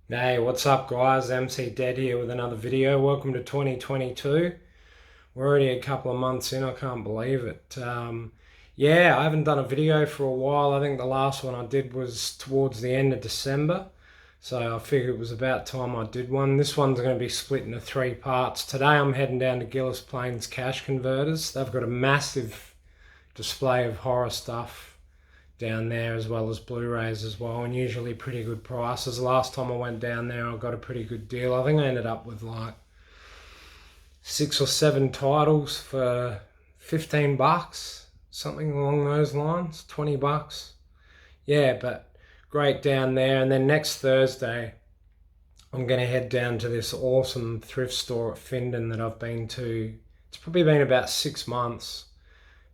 Hey, what's up guys? MC Dead here with another video. Welcome to 2022. We're already a couple of months in, I can't believe it. Yeah, I haven't done a video for a while. I think the last one I did was towards the end of December. So I figured it was about time I did one. This one's going to be split into three parts. Today I'm heading down to Gillis Plains Cash Converters. They've got a massive display of horror stuff down there, as well as Blu-rays as well, and usually pretty good prices. Last time I went down there I got a pretty good deal. I think I ended up with like 6 or 7 titles for $15, something along those lines, $20. Yeah, but great down there. And then next Thursday I'm going to head down to this awesome thrift store at Findon that I've been to. It's probably been about 6 months,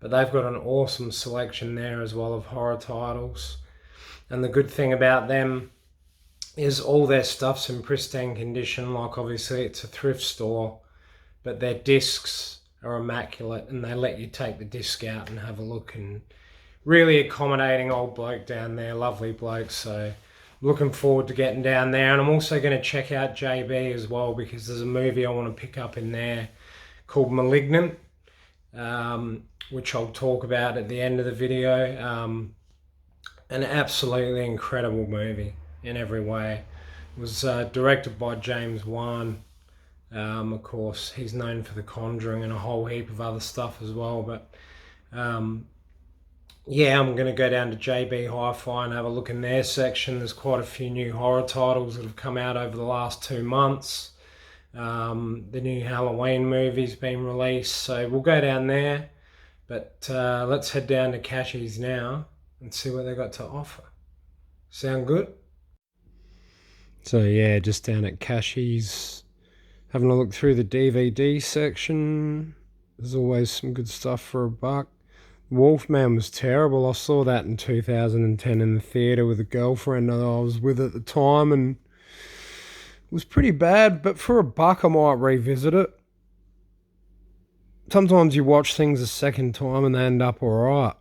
but they've got an awesome selection there as well of horror titles. And the good thing about them is all their stuff's in pristine condition. Like, obviously it's a thrift store, but their discs are immaculate, and they let you take the disc out and have a look. And really accommodating old bloke down there, lovely bloke. So looking forward to getting down there. And I'm also going to check out JB as well, because there's a movie I want to pick up in there called Malignant, which I'll talk about at the end of the video. An absolutely incredible movie in every way. It was directed by James Juan. Of course, he's known for The Conjuring and a whole heap of other stuff as well. But yeah, I'm going to go down to JB Hi-Fi and have a look in their section. There's quite a few new horror titles that have come out over the last 2 months. The new Halloween movie's been released, so we'll go down there. But let's head down to Cashies now and see what they got to offer. Sound good? So yeah, just down at Cashies, having a look through the DVD section. There's always some good stuff for $1. Wolfman was terrible. I saw that in 2010 in the theatre with a girlfriend that I was with at the time, and it was pretty bad, but for $1 I might revisit it. Sometimes you watch things a second time and they end up alright.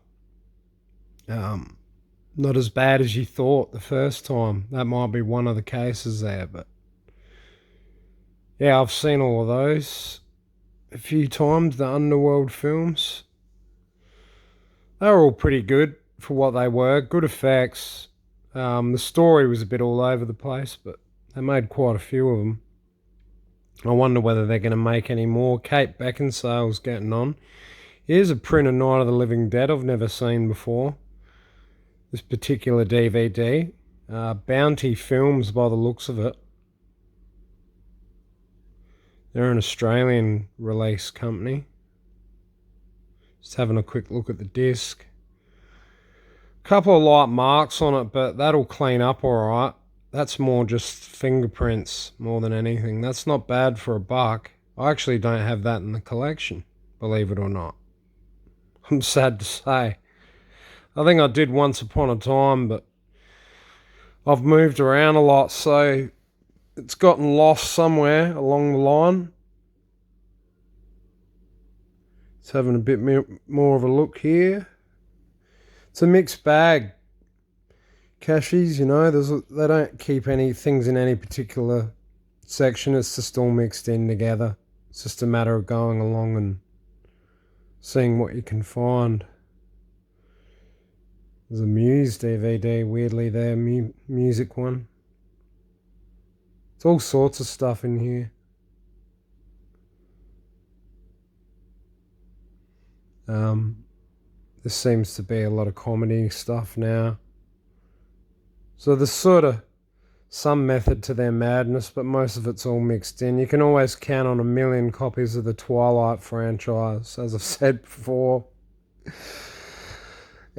Not as bad as you thought the first time. That might be one of the cases there, but yeah, I've seen all of those a few times, the Underworld films. They were all pretty good for what they were. Good effects. The story was a bit all over the place, but they made quite a few of them. I wonder whether they're going to make any more. Kate Beckinsale's getting on. Here's a print of Night of the Living Dead I've never seen before. This particular DVD. Bounty Films by the looks of it. They're an Australian release company. Just having a quick look at the disc. Couple of light marks on it, but that'll clean up alright. That's more just fingerprints more than anything. That's not bad for $1. I actually don't have that in the collection, believe it or not. I'm sad to say. I think I did once upon a time, but I've moved around a lot, so it's gotten lost somewhere along the line. It's having a bit more of a look here. It's a mixed bag. Cashies, you know, they don't keep any things in any particular section. It's just all mixed in together. It's just a matter of going along and seeing what you can find. There's a Muse DVD, weirdly there, music one. It's all sorts of stuff in here. There seems to be a lot of comedy stuff now. So there's sort of some method to their madness, but most of it's all mixed in. You can always count on 1,000,000 copies of the Twilight franchise, as I've said before.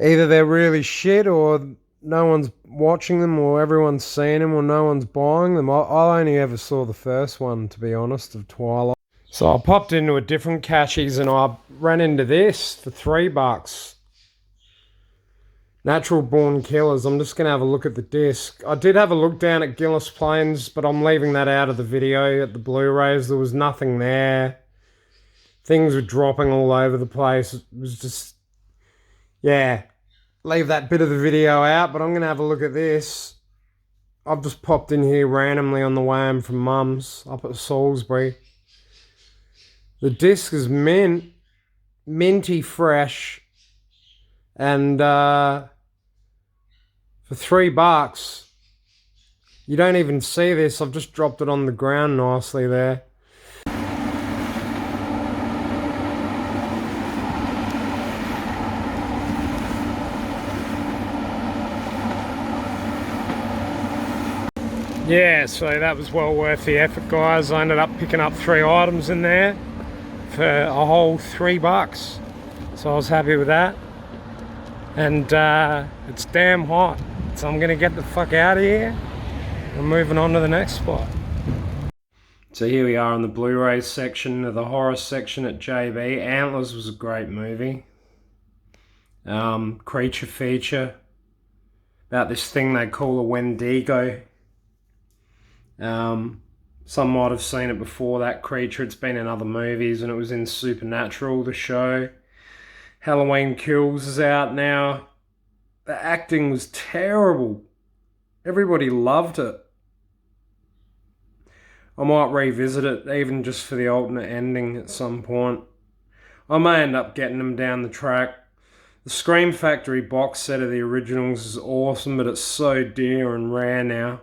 Either they're really shit, or no one's watching them, or everyone's seen them, or no one's buying them. I only ever saw the first one, to be honest, of Twilight. So I popped into a different Cashies and I ran into this for $3. Natural Born Killers. I'm just going to have a look at the disc. I did have a look down at Gillis Plains, but I'm leaving that out of the video. At the Blu-rays, there was nothing there. Things were dropping all over the place. It was just, yeah, leave that bit of the video out, but I'm going to have a look at this. I've just popped in here randomly on the way home from Mum's up at Salisbury. The disc is minty fresh, and for $3, you don't even see this. I've just dropped it on the ground nicely there. Yeah, so that was well worth the effort, guys. I ended up picking up 3 items in there for a whole $3. So I was happy with that. And it's damn hot. So I'm gonna get the fuck out of here. I'm moving on to the next spot. So here we are in the Blu-ray section of the horror section at JB. Antlers was a great movie. Creature feature about this thing they call a Wendigo. Some might have seen it before, that creature. It's been in other movies, and it was in Supernatural, the show. Halloween Kills is out now. The acting was terrible. Everybody loved it. I might revisit it, even just for the alternate ending at some point. I may end up getting them down the track. The Scream Factory box set of the originals is awesome, but it's so dear and rare now.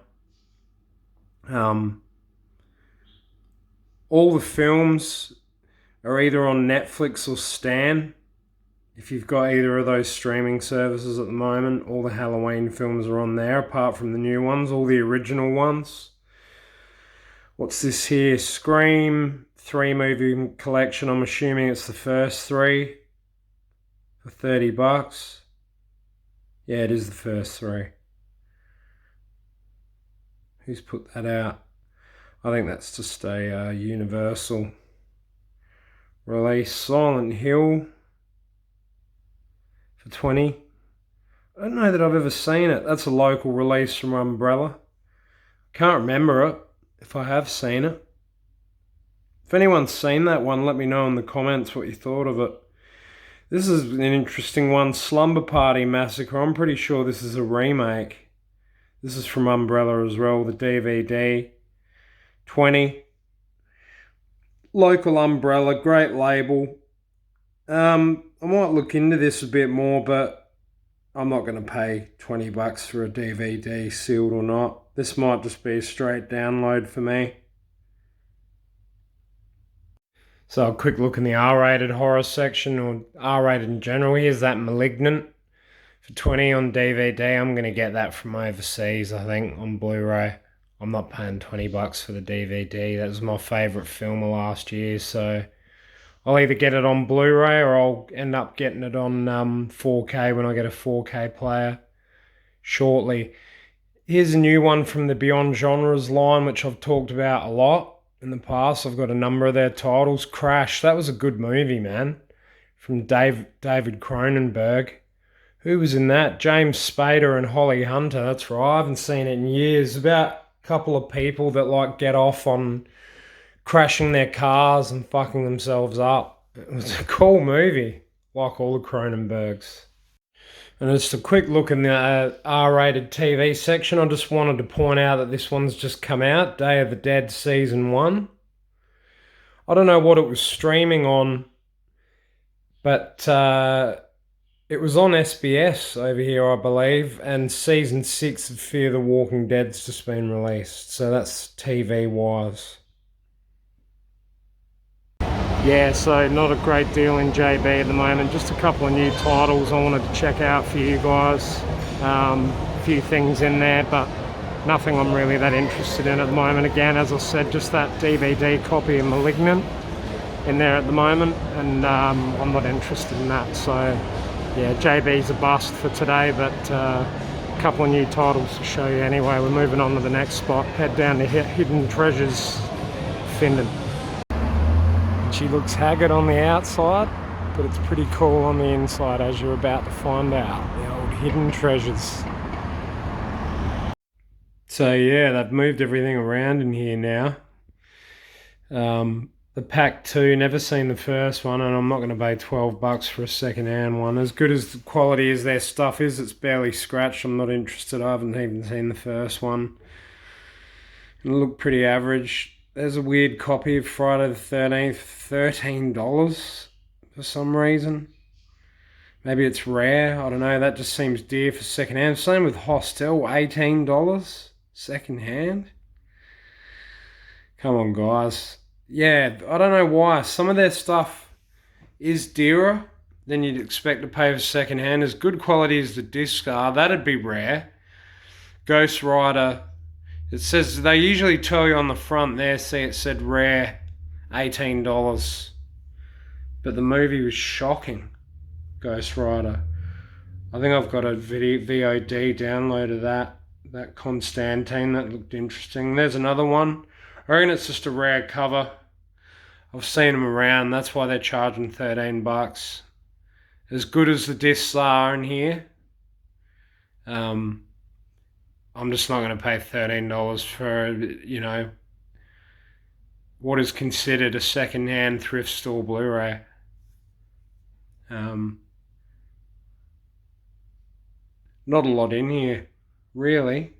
All the films are either on Netflix or Stan. If you've got either of those streaming services at the moment, all the Halloween films are on there, apart from the new ones, all the original ones. What's this here? Scream 3 movie collection. I'm assuming it's the first 3 for $30. Yeah, it is the first 3. Who's put that out? I think that's just a Universal release. Silent Hill for $20. I don't know that I've ever seen it. That's a local release from Umbrella. Can't remember it, if I have seen it. If anyone's seen that one, let me know in the comments what you thought of it. This is an interesting one. Slumber Party Massacre. I'm pretty sure this is a remake. This is from Umbrella as well, the DVD. $20. Local Umbrella, great label. I might look into this a bit more, but I'm not going to pay $20 for a DVD, sealed or not. This might just be a straight download for me. So a quick look in the R-rated horror section, or R-rated in general. Here's that Malignant for $20 on DVD. I'm going to get that from overseas, I think, on Blu-ray. I'm not paying $20 for the DVD. That was my favourite film of last year, so I'll either get it on Blu-ray or I'll end up getting it on 4K when I get a 4K player shortly. Here's a new one from the Beyond Genres line, which I've talked about a lot in the past. I've got a number of their titles. Crash, that was a good movie, man, from David Cronenberg. Who was in that? James Spader and Holly Hunter. That's right, I haven't seen it in years. About a couple of people that like get off on crashing their cars and fucking themselves up. It was a cool movie, like all the Cronenbergs. And just a quick look in the R-rated TV section. I just wanted to point out that this one's just come out, Day of the Dead Season 1. I don't know what it was streaming on, but it was on SBS over here, I believe, and Season 6 of Fear the Walking Dead's just been released, so that's TV-wise. Yeah, so not a great deal in JB at the moment. Just a couple of new titles I wanted to check out for you guys. A few things in there, but nothing I'm really that interested in at the moment. Again, as I said, just that DVD copy of Malignant in there at the moment, and I'm not interested in that. So yeah, JB's a bust for today, but a couple of new titles to show you anyway. We're moving on to the next spot. Head down to Hidden Treasures, Finland. She looks haggard on the outside, but it's pretty cool on the inside, as you're about to find out. The old Hidden Treasures. So yeah, they've moved everything around in here now. The Pack 2, never seen the first one, and I'm not going to pay $12 for a second-hand one. As good as the quality as their stuff is, it's barely scratched. I'm not interested. I haven't even seen the first one. and it looked pretty average. There's a weird copy of Friday the 13th, $13 for some reason. Maybe it's rare, I don't know, that just seems dear for second hand. Same with Hostel, $18 second hand. Come on, guys. Yeah, I don't know why. Some of their stuff is dearer than you'd expect to pay for second hand. As good quality as the discs are, that'd be rare. Ghost Rider, it says, they usually tell you on the front there, see it said rare, $18. But the movie was shocking, Ghost Rider. I think I've got a VOD download of that Constantine, that looked interesting. There's another one. I reckon it's just a rare cover. I've seen them around, that's why they're charging $13. As good as the discs are in here, I'm just not going to pay $13 for, you know, what is considered a second-hand thrift store Blu-ray. Not a lot in here, really.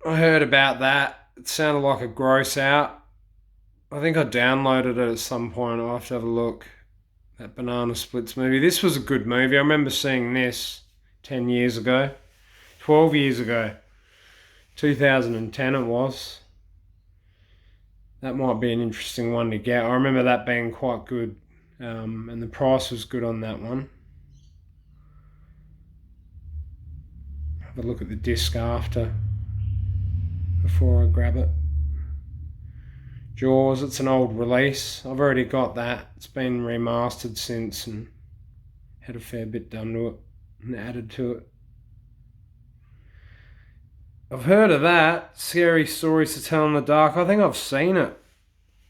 I heard about that. It sounded like a gross out. I think I downloaded it at some point. I'll have to have a look. That Banana Splits movie. This was a good movie. I remember seeing this 10 years ago. 12 years ago. 2010 it was. That might be an interesting one to get. I remember that being quite good. And the price was good on that one. Have a look at the disc after, before I grab it. Jaws, it's an old release. I've already got that. It's been remastered since and had a fair bit done to it and added to it. I've heard of that. Scary Stories to Tell in the Dark. I think I've seen it.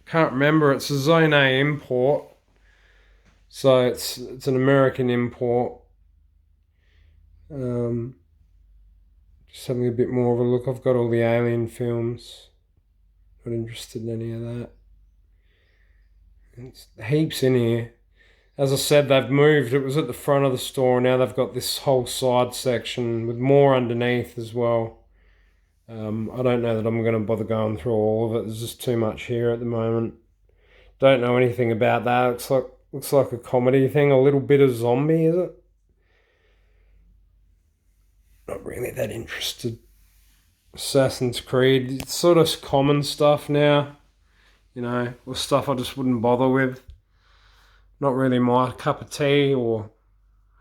Can't remember. It's a Zone A import. So it's an American import. Just having a bit more of a look. I've got all the Alien films. Not interested in any of that. It's heaps in here. As I said, they've moved. It was at the front of the store. Now they've got this whole side section with more underneath as well. I don't know that I'm going to bother going through all of it. There's just too much here at the moment. Don't know anything about that. Looks like a comedy thing. A little bit of zombie, is it? Not really that interested. Assassin's Creed. It's sort of common stuff now. You know, or stuff I just wouldn't bother with. Not really my cup of tea, or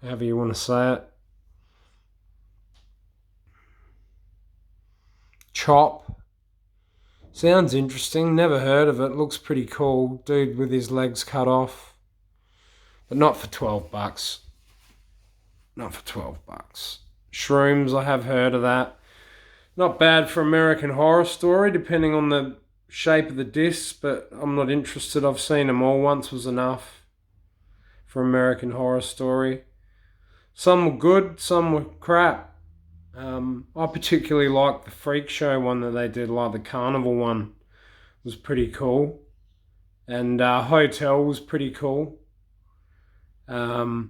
however you want to say it. Chop. Sounds interesting. Never heard of it. Looks pretty cool. Dude with his legs cut off. But not for $12. Not for $12. Shrooms, I have heard of that. Not bad for American Horror Story, depending on the shape of the discs, but I'm not interested. I've seen them all. Once was enough for American Horror Story. Some were good, some were crap. I particularly liked the Freak Show one that they did, like the Carnival one. It was pretty cool. And Hotel was pretty cool. Yeah,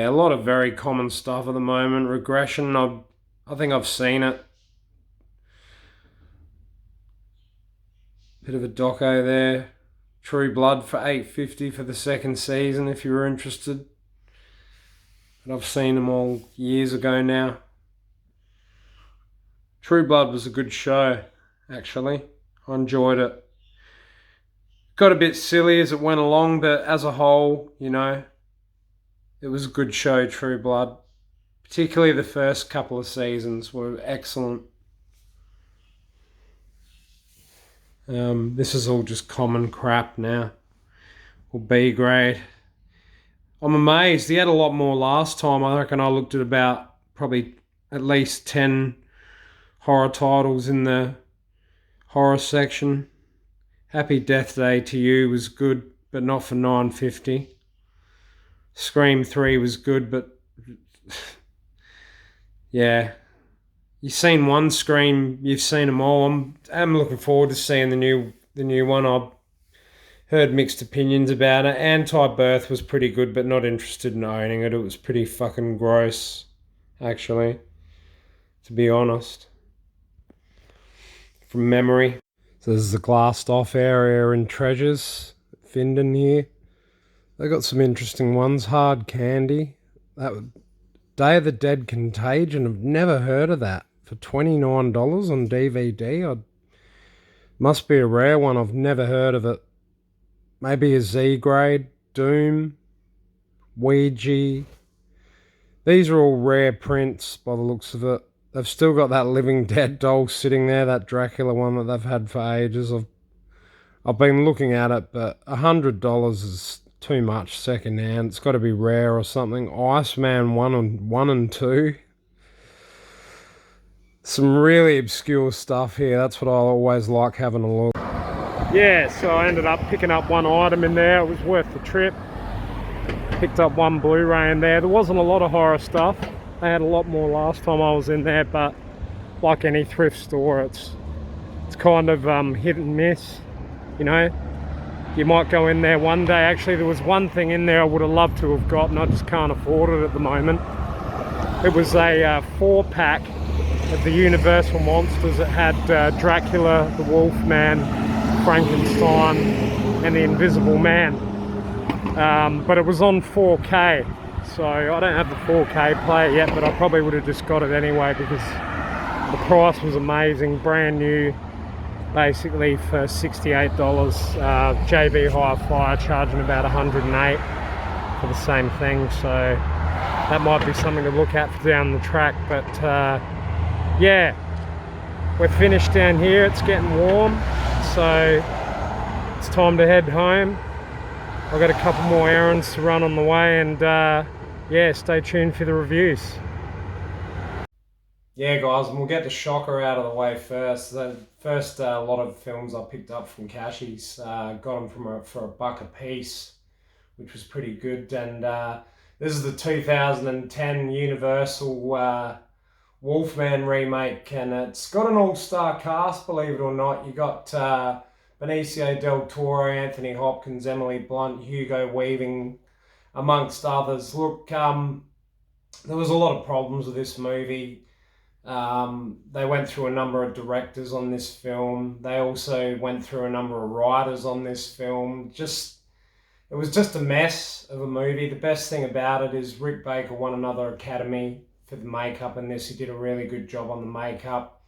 a lot of very common stuff at the moment. Regression, I think I've seen it. Bit of a doco there. True Blood for $8.50 for the second season if you were interested. But I've seen them all years ago now. True Blood was a good show, actually. I enjoyed it. Got a bit silly as it went along, but as a whole, you know, it was a good show, True Blood. Particularly the first couple of seasons were excellent. This is all just common crap now. Or B grade. I'm amazed. He had a lot more last time. I reckon I looked at about probably at least 10 horror titles in the horror section. Happy Death Day to You was good, but not for $9.50. Scream 3 was good, but yeah. You've seen one Scream, you've seen them all. I'm looking forward to seeing the new one. I Heard mixed opinions about it. Anti-Birth was pretty good, but not interested in owning it. It was pretty fucking gross, actually, to be honest, from memory. So this is the glassed off area in Treasures, Findon here. They got some interesting ones. Hard Candy. That Day of the Dead Contagion. I've never heard of that. For $29 on DVD. Must be a rare one. I've never heard of it. Maybe a Z grade. Doom. Ouija. These are all rare prints by the looks of it. They've still got that Living Dead doll sitting there, that Dracula one that they've had for ages. I've been looking at it, but $100 is too much second hand. It's got to be rare or something. Iceman 1 and 2. Some really obscure stuff here. That's what I always like having a look. Yeah, so I ended up picking up one item in there. It was worth the trip. Picked up one Blu-ray in there. There wasn't a lot of horror stuff. They had a lot more last time I was in there, but like any thrift store, it's kind of hit and miss, you know. You might go in there one day. Actually, there was one thing in there I would have loved to have gotten. I just can't afford it at the moment. It was a 4-pack of the Universal Monsters. It had Dracula, the Wolfman, Frankenstein, and the Invisible Man. But it was on 4K, so I don't have the 4K player yet, but I probably would have just got it anyway because the price was amazing, brand new, basically for $68. JB Hi-Fi charging about $108 for the same thing, so that might be something to look at for down the track. But yeah, we're finished down here. It's getting warm, so it's time to head home. I've got a couple more errands to run on the way, and yeah, stay tuned for the reviews. Yeah, guys, and we'll get the shocker out of the way first. The first lot of films I picked up from Cashies, got them for $1 a piece, which was pretty good. And this is the 2010 Universal Wolfman remake, and it's got an all-star cast, believe it or not. You got Benicio del Toro, Anthony Hopkins, Emily Blunt, Hugo Weaving, amongst others. Look, there was a lot of problems with this movie. They went through a number of directors on this film. They also went through a number of writers on this film. It was just a mess of a movie. The best thing about it is Rick Baker won another Academy for the makeup in this. He did a really good job on the makeup.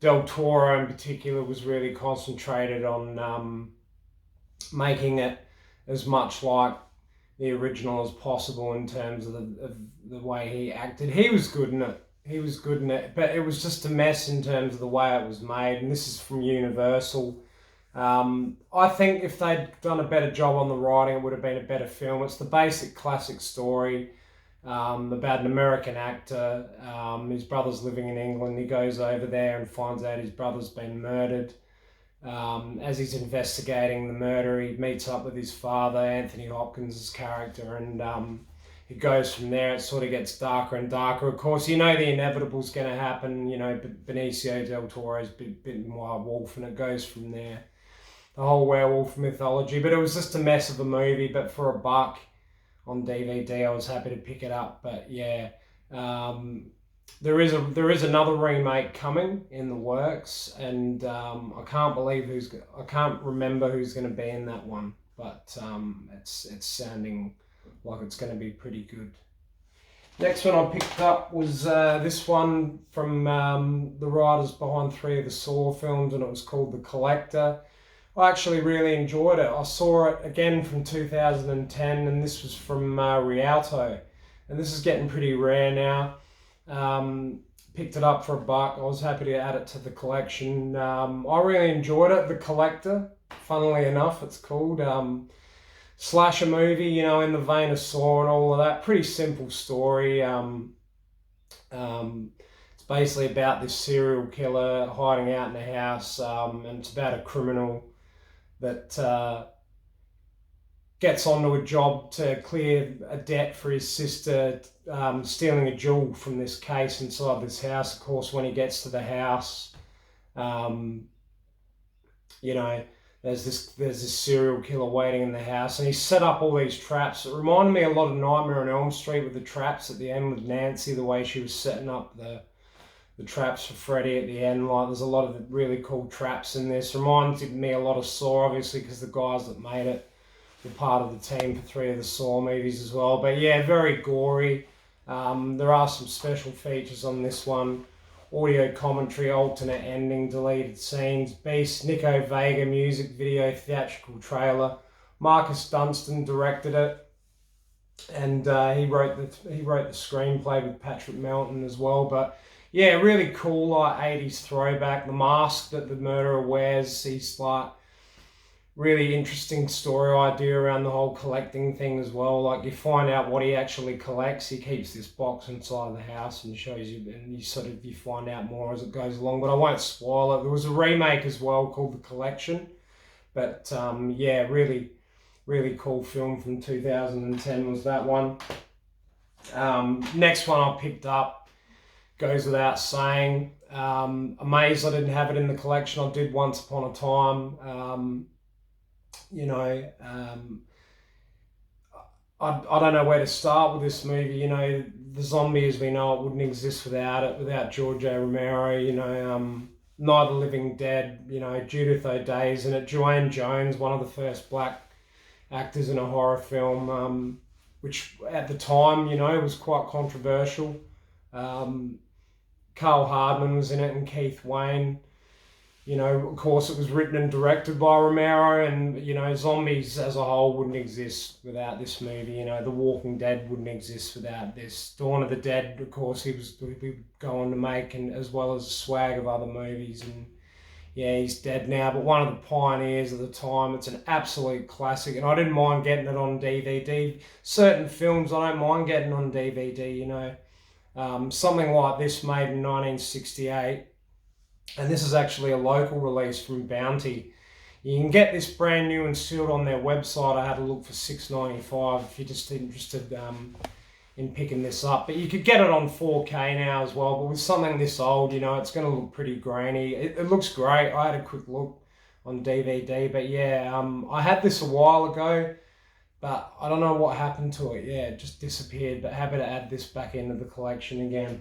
Del Toro in particular was really concentrated on making it as much like the original as possible in terms of the way he acted. He was good in it. But it was just a mess in terms of the way it was made. And this is from Universal. I think if they'd done a better job on the writing, it would have been a better film. It's the basic classic story about an American actor. His brother's living in England. He goes over there and finds out his brother's been murdered. As he's investigating the murder, he meets up with his father, Anthony Hopkins' character, and it goes from there. It sort of gets darker and darker. Of course, you know the inevitable's going to happen. You know, Benicio del Toro's bitten by a wolf, and it goes from there. The whole werewolf mythology. But it was just a mess of a movie. But for $1 on DVD, I was happy to pick it up. But yeah, there is another remake coming in the works, and I can't remember who's going to be in that one. But it's sounding like it's going to be pretty good. Next one I picked up was this one from the writers behind 3 of the Saw films, and it was called The Collector. I actually really enjoyed it. I saw it again from 2010, and this was from Rialto, and this is getting pretty rare now. Picked it up for $1. I was happy to add it to the collection. I really enjoyed it. The Collector, funnily enough, it's called. Slasher movie, you know, in the vein of Saw and all of that. Pretty simple story. It's basically about this serial killer hiding out in a house, and it's about a criminal that gets onto a job to clear a debt for his sister, stealing a jewel from this case inside this house. Of course, when he gets to the house, you know, there's this serial killer waiting in the house, and he set up all these traps. It reminded me a lot of Nightmare on Elm Street with the traps at the end with Nancy, the way she was setting up the traps for Freddy at the end. Like, there's a lot of really cool traps in this. Reminds me a lot of Saw, obviously, because the guys that made it were part of the team for 3 of the Saw movies as well. But yeah, very gory. There are some special features on this one. Audio commentary, alternate ending, deleted scenes, Beast, Nico Vega music video, theatrical trailer. Marcus Dunstan directed it, and he wrote the screenplay with Patrick Melton as well. But yeah, really cool, like 80s throwback. The mask that the murderer wears, he's like really interesting story idea around the whole collecting thing as well. Like, you find out what he actually collects. He keeps this box inside the house and shows you, and you find out more as it goes along. But I won't spoil it. There was a remake as well called The Collection. But yeah, really, really cool film from 2010 was that one. Next one I picked up goes without saying. Amazed I didn't have it in the collection. I did Once Upon a Time. I don't know where to start with this movie. The zombie as we know it wouldn't exist without it, without George A. Romero. Night of the Living Dead, Judith O'Dea's in it. Duane Jones, one of the first black actors in a horror film, which at the time, was quite controversial. Karl Hardman was in it, and Keith Wayne. Of course, it was written and directed by Romero, and, zombies as a whole wouldn't exist without this movie. The Walking Dead wouldn't exist without this. Dawn of the Dead, of course, he would go on to make, and as well as a swag of other movies. And yeah, he's dead now, but one of the pioneers of the time. It's an absolute classic, and I didn't mind getting it on DVD. Certain films I don't mind getting on DVD, something like this made in 1968. And this is actually a local release from Bounty. You can get this brand new and sealed on their website. I had a look for $6.95 if you're just interested in picking this up. But you could get it on 4K now as well. But with something this old, it's going to look pretty grainy. It looks great. I had a quick look on DVD. But yeah, I had this a while ago, but I don't know what happened to it. Yeah, it just disappeared. But happy to add this back into the collection again.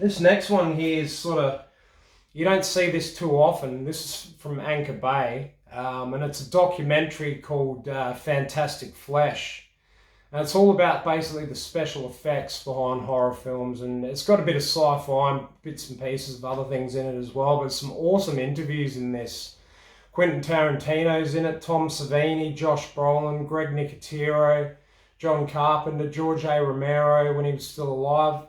This next one here is sort of, you don't see this too often. This is from Anchor Bay, and it's a documentary called Fantastic Flesh. And it's all about basically the special effects behind horror films, and it's got a bit of sci-fi and bits and pieces of other things in it as well, but some awesome interviews in this. Quentin Tarantino's in it, Tom Savini, Josh Brolin, Greg Nicotero, John Carpenter, George A. Romero when he was still alive,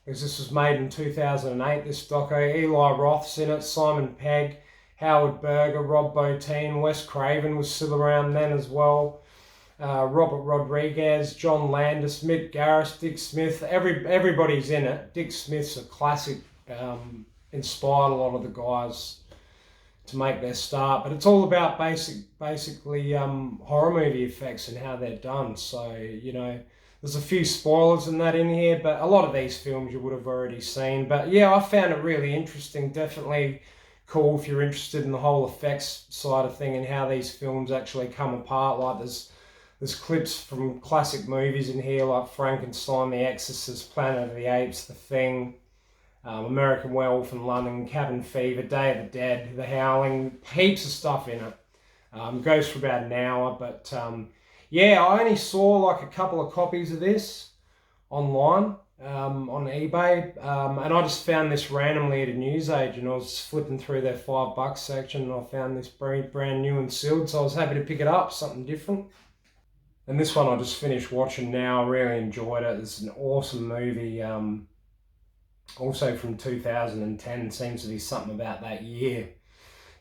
because this was made in 2008, this doco. Eli Roth's in it, Simon Pegg, Howard Berger, Rob Bottin, Wes Craven was still around then as well. Robert Rodriguez, John Landis, Mick, Garris, Dick Smith, everybody's in it. Dick Smith's a classic, inspired a lot of the guys to make their start, but it's all about basically horror movie effects and how they're done. So, there's a few spoilers and that in here, but a lot of these films you would have already seen. But yeah, I found it really interesting. Definitely cool if you're interested in the whole effects side of thing and how these films actually come apart. Like there's clips from classic movies in here like Frankenstein, The Exorcist, Planet of the Apes, The Thing, American Werewolf in London, Cabin Fever, Day of the Dead, The Howling, heaps of stuff in it. Goes for about an hour, but yeah, I only saw like a couple of copies of this online on eBay, and I just found this randomly at a newsagent. I was flipping through their $5 section, and I found this brand new and sealed, so I was happy to pick it up, something different. And this one I just finished watching now. I really enjoyed it. It's an awesome movie, also from 2010. Seems to be something about that year,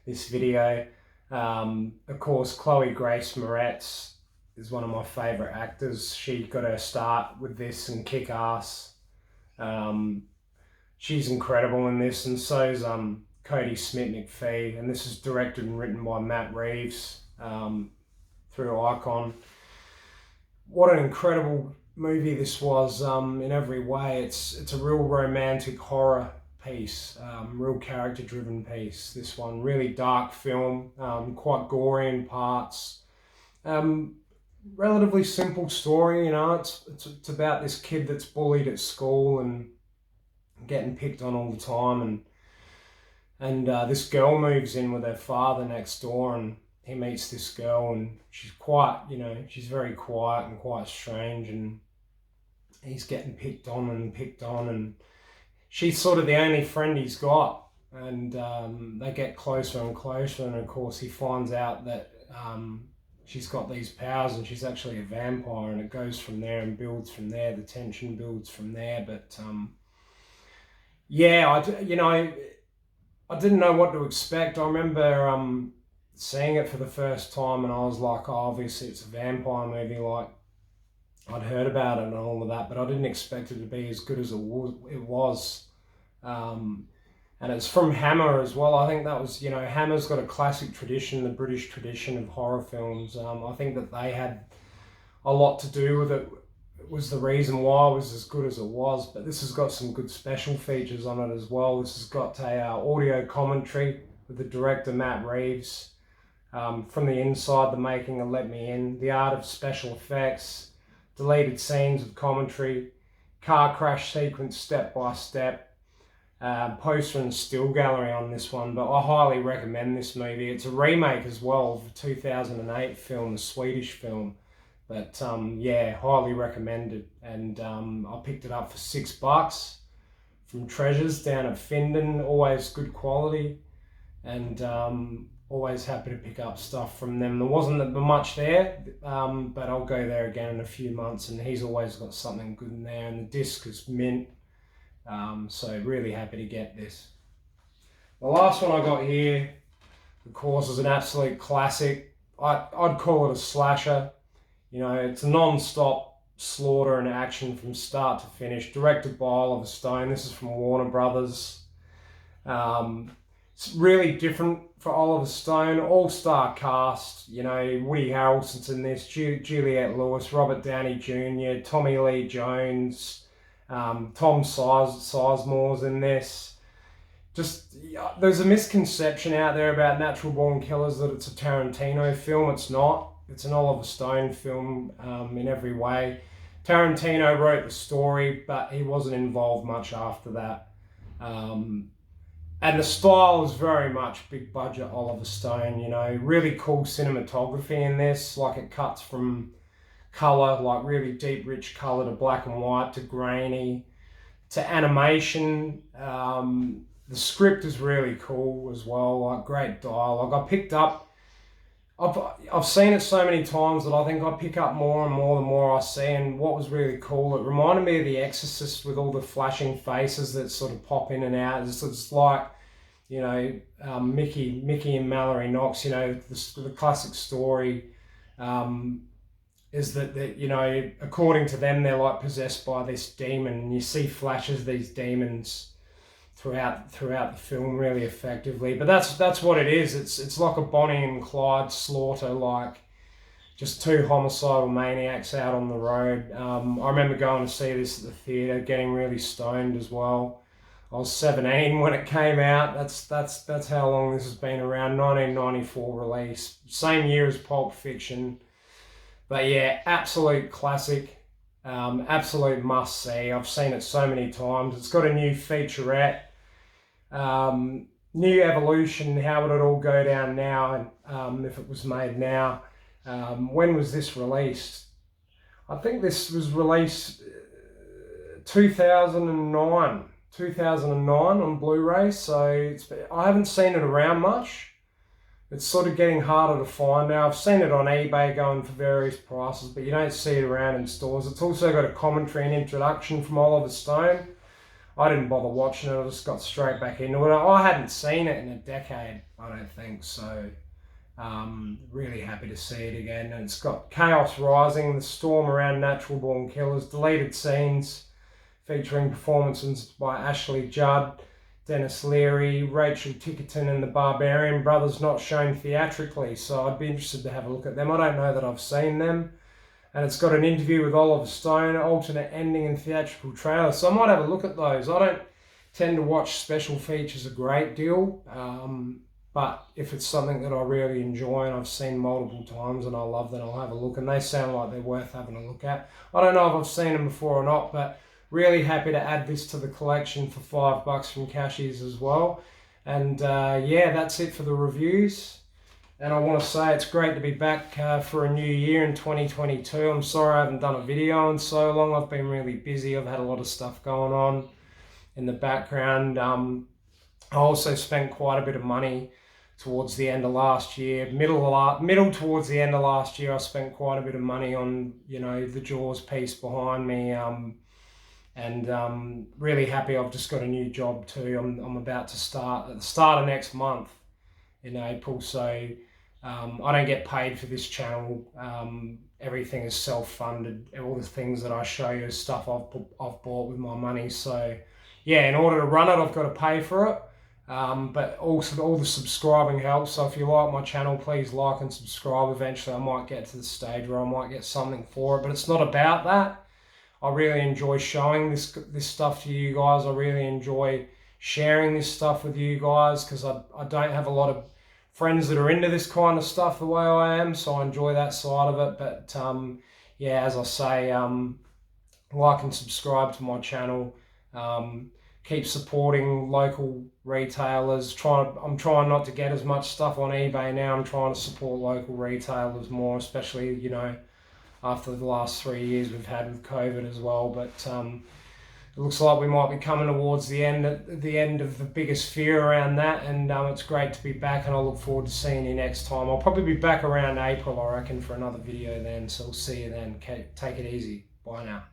this video. Of course, Chloe Grace Moretz is one of my favourite actors. She got her start with this and kick ass. She's incredible in this, and so's Cody Smit-McPhee, and this is directed and written by Matt Reeves through Icon. What an incredible movie this was in every way. It's a real romantic horror piece, real character-driven piece. This one, really dark film, quite gory in parts. Relatively simple story, you know. It's about this kid that's bullied at school and getting picked on all the time, and this girl moves in with her father next door, and he meets this girl, and she's quite, you know, she's very quiet and quite strange, and he's getting picked on, and she's sort of the only friend he's got, and they get closer and closer, and of course he finds out that she's got these powers and she's actually a vampire, and it goes from there and builds from there. The tension builds from there, but yeah, I didn't know what to expect. I remember seeing it for the first time, and I was like, oh, obviously it's a vampire movie, like I'd heard about it and all of that, but I didn't expect it to be as good as it was. And it's from Hammer as well. I think that was, you know, Hammer's got a classic tradition, the British tradition of horror films. I think that they had a lot to do with it. It was the reason why it was as good as it was. But this has got some good special features on it as well. This has got a audio commentary with the director, Matt Reeves. From the inside, the making of Let Me In, the art of special effects, deleted scenes with commentary, car crash sequence step by step, poster and still gallery on this one. But I highly recommend this movie. It's a remake as well of a 2008 film, a Swedish film. But yeah, highly recommended. And I picked it up for $6 from Treasures down at Findon. Always good quality, and always happy to pick up stuff from them. There wasn't much there, but I'll go there again in a few months, and he's always got something good in there, and the disc is mint. So really happy to get this. The last one I got here, of course, is an absolute classic. I'd call it a slasher. You know, it's a non-stop slaughter and action from start to finish, directed by Oliver Stone. This is from Warner Brothers. It's really different for Oliver Stone. All-star cast, you know, Woody Harrelson's in this, Juliette Lewis, Robert Downey Jr., Tommy Lee Jones, Tom Sizemore's in this. Just, there's a misconception out there about Natural Born Killers that it's a Tarantino film. It's not. It's an Oliver Stone film in every way. Tarantino wrote the story, but he wasn't involved much after that. And the style is very much big budget Oliver Stone, you know, really cool cinematography in this. Like, it cuts from colour, like really deep, rich colour, to black and white, to grainy, to animation. The script is really cool as well, like great dialogue. I've seen it so many times that I think I pick up more and more the more I see. And what was really cool, it reminded me of The Exorcist with all the flashing faces that sort of pop in and out. It's like, you know, Mickey and Mallory Knox, you know, the classic story is that, you know, according to them, they're like possessed by this demon, and you see flashes of these demons throughout the film really effectively. But that's what it is. It's like a Bonnie and Clyde slaughter, like just two homicidal maniacs out on the road. I remember going to see this at the theatre, getting really stoned as well. I was 17 when it came out. That's how long this has been around. 1994 release, same year as Pulp Fiction. But yeah, absolute classic, absolute must see. I've seen it so many times. It's got a new featurette. New evolution, how would it all go down now, and if it was made now. When was this released? I think this was released 2009 on Blu-ray, so I haven't seen it around much. It's sort of getting harder to find now. I've seen it on eBay going for various prices, but you don't see it around in stores. It's also got a commentary and introduction from Oliver Stone. I didn't bother watching it, I just got straight back into it. I hadn't seen it in a decade, I don't think, so really happy to see it again. And it's got Chaos Rising, the storm around Natural Born Killers, deleted scenes featuring performances by Ashley Judd, Dennis Leary, Rachel Tickerton, and the Barbarian Brothers, not shown theatrically, so I'd be interested to have a look at them. I don't know that I've seen them. And it's got an interview with Oliver Stone, alternate ending and theatrical trailer, so I might have a look at those. tend to watch special features a great deal. But if it's something that I really enjoy and I've seen multiple times and I love, then I'll have a look. And they sound like they're worth having a look at. I don't know if I've seen them before or not, but really happy to add this to the collection for $5 from Cashies as well. And yeah, that's it for the reviews. And I want to say it's great to be back for a new year in 2022. I'm sorry I haven't done a video in so long. I've been really busy. I've had a lot of stuff going on in the background. I also spent quite a bit of money towards the end of last year. Middle towards the end of last year, I spent quite a bit of money on, you know, the Jaws piece behind me. And really happy I've just got a new job too. I'm about to start at the start of next month in April. So I don't get paid for this channel. Everything is self-funded. All the things that I show you is stuff I've bought with my money. So yeah, in order to run it, I've got to pay for it. But also all the subscribing helps. So if you like my channel, please like and subscribe. Eventually I might get to the stage where I might get something for it, but it's not about that. I really enjoy showing this stuff to you guys. I really enjoy sharing this stuff with you guys because I don't have a lot of friends that are into this kind of stuff the way I am, so I enjoy that side of it. But yeah, as I say, like and subscribe to my channel. Keep supporting local retailers. I'm trying not to get as much stuff on eBay now. I'm trying to support local retailers more, especially, you know, after the last 3 years we've had with COVID as well. But it looks like we might be coming towards the end of the biggest fear around that, and it's great to be back, and I look forward to seeing you next time. I'll probably be back around April, I reckon, for another video then, so we'll see you then. Okay, take it easy. Bye now.